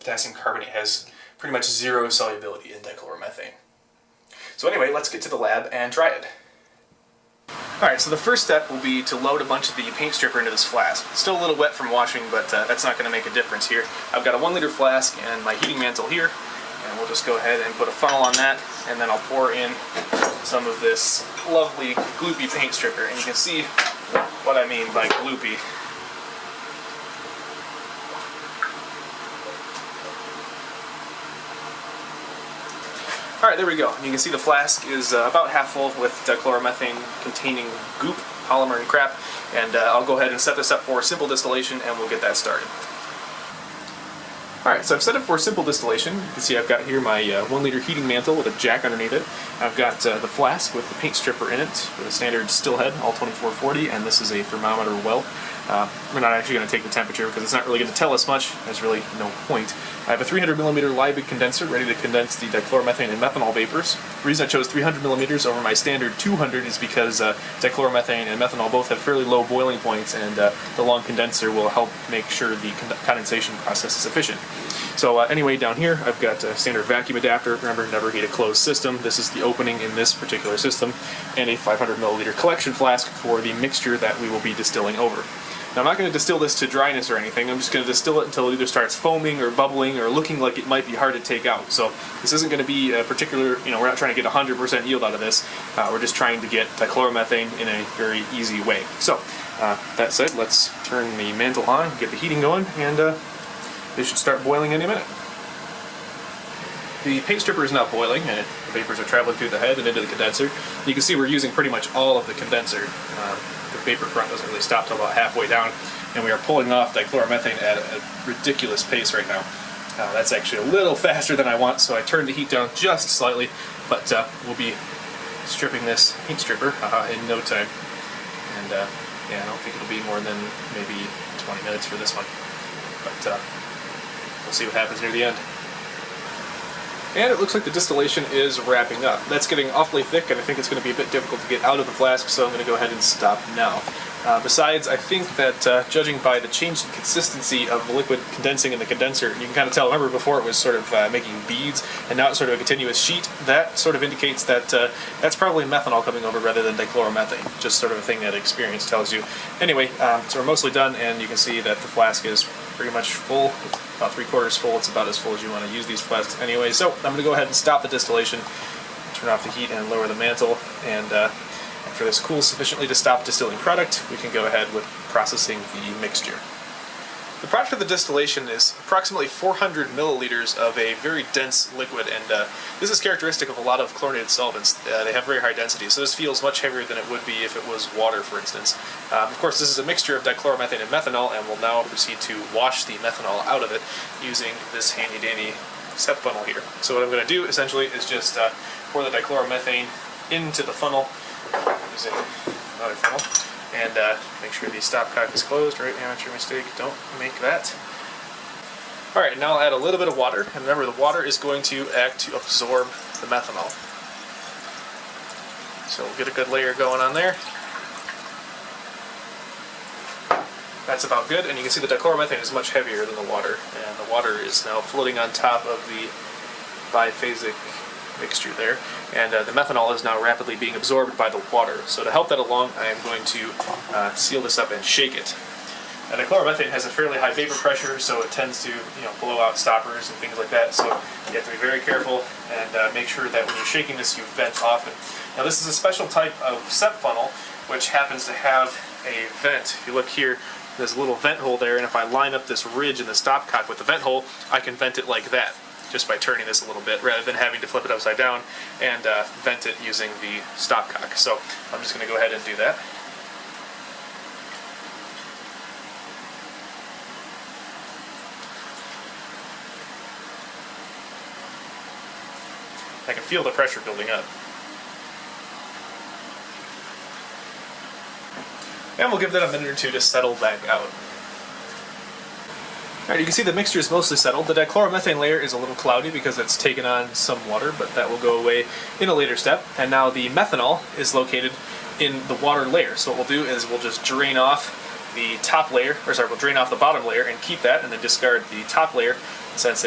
potassium carbonate has pretty much zero solubility in dichloromethane. So anyway, let's get to the lab and try it. Alright, so the first step will be to load a bunch of the paint stripper into this flask. It's still a little wet from washing, but that's not going to make a difference here. I've got a 1 liter flask and my heating mantle here, and we'll just go ahead and put a funnel on that, and then I'll pour in some of this lovely gloopy paint stripper, and you can see what I mean by gloopy. Alright, there we go. You can see the flask is about half full with dichloromethane containing goop, polymer, and crap. And I'll go ahead and set this up for simple distillation and we'll get that started. Alright, so I've set it for simple distillation. You can see I've got here my 1 liter heating mantle with a jack underneath it. I've got the flask with the paint stripper in it with a standard still head, all 2440, and this is a thermometer well. We're not actually going to take the temperature because it's not really going to tell us much. There's really no point. I have a 300 millimeter Liebig condenser ready to condense the dichloromethane and methanol vapors. The reason I chose 300 millimeters over my standard 200 is because dichloromethane and methanol both have fairly low boiling points, and the long condenser will help make sure the condensation process is efficient. So anyway, down here I've got a standard vacuum adapter. Remember, never heat a closed system. This is the opening in this particular system, and a 500 milliliter collection flask for the mixture that we will be distilling over. Now, I'm not going to distill this to dryness or anything. I'm just going to distill it until it either starts foaming or bubbling or looking like it might be hard to take out. So this isn't going to be a particular, we're not trying to get 100% yield out of this. We're just trying to get dichloromethane in a very easy way. So that said, let's turn the mantle on, get the heating going, and they should start boiling any minute. The paint stripper is now boiling, and the vapors are traveling through the head and into the condenser. You can see we're using pretty much all of the condenser. The vapor front doesn't really stop till about halfway down, and we are pulling off dichloromethane at a ridiculous pace right now. That's actually a little faster than I want, so I turned the heat down just slightly, but we'll be stripping this paint stripper in no time. And yeah, I don't think it'll be more than maybe 20 minutes for this one, but we'll see what happens near the end. And it looks like the distillation is wrapping up. That's getting awfully thick, and I think it's going to be a bit difficult to get out of the flask, so I'm going to go ahead and stop now. Besides, I think that judging by the change in consistency of the liquid condensing in the condenser, you can kind of tell, remember before it was sort of making beads, and now it's sort of a continuous sheet, that sort of indicates that that's probably methanol coming over rather than dichloromethane, just sort of a thing that experience tells you. Anyway, so we're mostly done, and you can see that the flask is pretty much full, about 3/4 full. It's about as full as you want to use these flasks anyway. So I'm going to go ahead and stop the distillation, turn off the heat and lower the mantle, and after this cools sufficiently to stop distilling product, we can go ahead with processing the mixture. The product of the distillation is approximately 400 milliliters of a very dense liquid, and this is characteristic of a lot of chlorinated solvents. They have very high density, so this feels much heavier than it would be if it was water, for instance. Of course, this is a mixture of dichloromethane and methanol, and we'll now proceed to wash the methanol out of it using this handy-dandy step funnel here. So what I'm going to do, essentially, is just pour the dichloromethane into the funnel using another funnel. And make sure the stopcock is closed, right? Amateur mistake, don't make that. Alright, now I'll add a little bit of water, and remember the water is going to act to absorb the methanol. So we'll get a good layer going on there. That's about good, and you can see the dichloromethane is much heavier than the water, and the water is now floating on top of the biphasic mixture there, and the methanol is now rapidly being absorbed by the water. So to help that along, I am going to seal this up and shake it. And dichloromethane has a fairly high vapor pressure, so it tends to blow out stoppers and things like that. So you have to be very careful and make sure that when you're shaking this, you vent often. Now this is a special type of SEP funnel, which happens to have a vent. If you look here, there's a little vent hole there, and if I line up this ridge in the stopcock with the vent hole, I can vent it like that, just by turning this a little bit, rather than having to flip it upside down and vent it using the stopcock. So I'm just going to go ahead and do that. I can feel the pressure building up. And we'll give that a minute or two to settle back out. Alright, you can see the mixture is mostly settled. The dichloromethane layer is a little cloudy because it's taken on some water, but that will go away in a later step. And now the methanol is located in the water layer. So what we'll do is we'll just drain off the top layer, or sorry, we'll drain off the bottom layer and keep that, and then discard the top layer since